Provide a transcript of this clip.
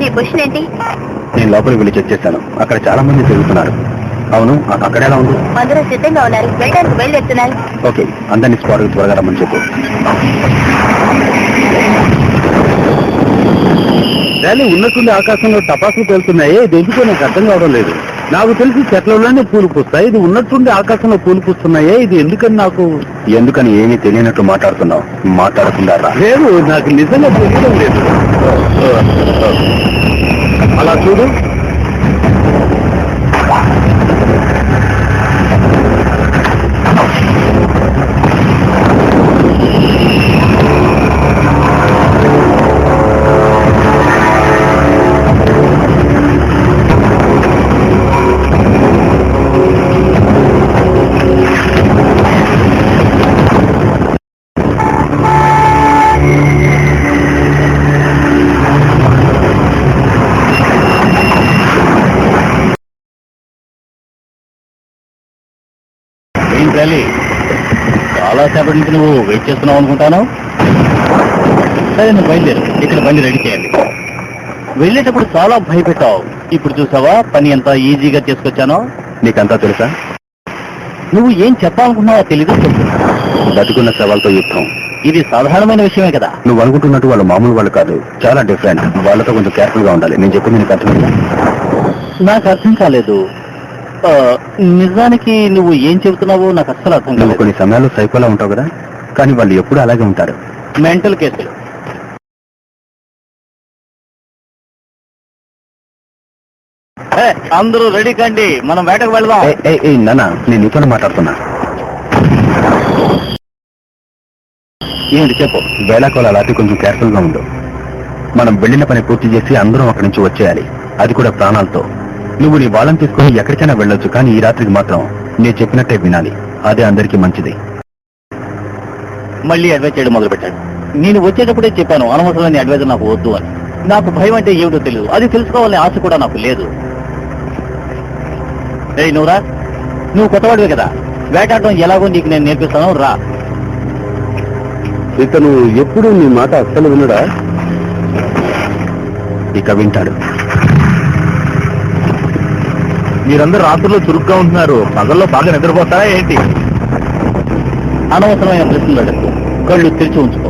నీ పొజిషన్ ఏంటి? నేను లోపలికి వెళ్ళి చెక్ చేశాను. అక్కడ చాలా మంది తిరుగుతున్నారు. అవును, అక్కడ ఎలా ఉంది? అందరూ సిద్ధంగా ఉన్నారు, వెళ్ళడానికి బయలుదేరుతున్నారు. ఓకే, అందరినీ స్పాట్కి త్వరగా రమ్మని చెప్పు. ర్యాలీ ఉన్నట్టుండి ఆకాశంలో టపాసులు పేలుతున్నాయి. ఇది ఎందుకో నాకు అర్థం కావడం లేదు. నాకు తెలిసి చెట్లలోనే పూలు పూస్తాయి, ఇది ఉన్నట్టుండి ఆకాశంలో పూలు పూస్తున్నాయే. ఇది ఎందుకని ఏమీ తెలియనట్టు మాట్లాడుతున్నావు? మాట్లాడకుండా రా. లేదు, నాకు నిజంగా తెలియడం లేదు. అలా చూడు. చాలా సేపటి నుంచి నువ్వు వెయిట్ చేస్తున్నావు అనుకుంటాను. సరే, నువ్వు బయలుదేరు. ఇక్కడ బండి రెడీ చేయండి. వెళ్ళేటప్పుడు చాలా భయపెట్టావు. ఇప్పుడు చూసావా పని ఎంత ఈజీగా చేసుకొచ్చానో? నీకంతా తెలుసా? నువ్వు ఏం చెప్పాలనుకున్నావో తెలీదు. బతుకున్న సవాల్తో యుద్ధం. ఇది సాధారణమైన విషయమే కదా. నువ్వు అనుకుంటున్నట్టు వాళ్ళు మామూలు వాళ్ళు కాదు, చాలా డిఫరెంట్. వాళ్ళతో కొంచెం కేర్ఫుల్ గా ఉండాలి. నేను చెప్పింది నీకు అర్థమైందా? నాకు అర్థం కాలేదు. నిజానికి నువ్వు ఏం చెబుతున్నావో నాకు అస్సలు అర్థం కాదు. కొన్ని సమయాల్లో సైకోలా ఉంటావు కదా, కానీ వాళ్ళు ఎప్పుడు అలాగే ఉంటారు. మెంటల్ కేసులు. అందరూ రెడీ కండి, మనం వేటకు వెళ్దాం. నాన్న, నేను నీతోనే మాట్లాడుతున్నా. ఏంటి చెప్పు. వేళాకోళ అలాంటి కొంచెం కేర్ఫుల్ గా ఉండు. మనం వెళ్ళిన పని పూర్తి చేసి అందరం అక్కడి నుంచి వచ్చేయాలి, అది కూడా ప్రాణాలతో. నువ్వు నీ వాళ్ళని తీసుకుని ఎక్కడికైనా వెళ్ళొచ్చు, కానీ ఈ రాత్రికి మాత్రం నేను చెప్పినట్టే వినాలి. అదే అందరికీ మంచిది. మళ్ళీ అడ్వైజ్ చేయడం మొదలు పెట్టాడు. నేను వచ్చేటప్పుడే చెప్పాను, అనవసరమైన అడ్వైజర్ నాకు వద్దు అని. నాకు భయం అంటే ఏమిటో తెలియదు, అది తెలుసుకోవాలనే ఆశ కూడా నాకు లేదు. నువ్వురా, నువ్వు కొత్తవాడివే కదా, వేటాడటం ఎలాగో నీకు నేను నేర్పిస్తాను, రా. ఇతను ఎప్పుడు నీ మాట అస్సలు వినడా? ఇక వింటాడు. మీరందరూ రాత్రుల్లో చురుగ్గా ఉంటున్నారు, పగల్లో బాగా నిద్రపోతారా ఏంటి? అనవసరమైన ప్రశ్నలు అడుగు, కళ్ళు తెరిచి ఉంచుకో.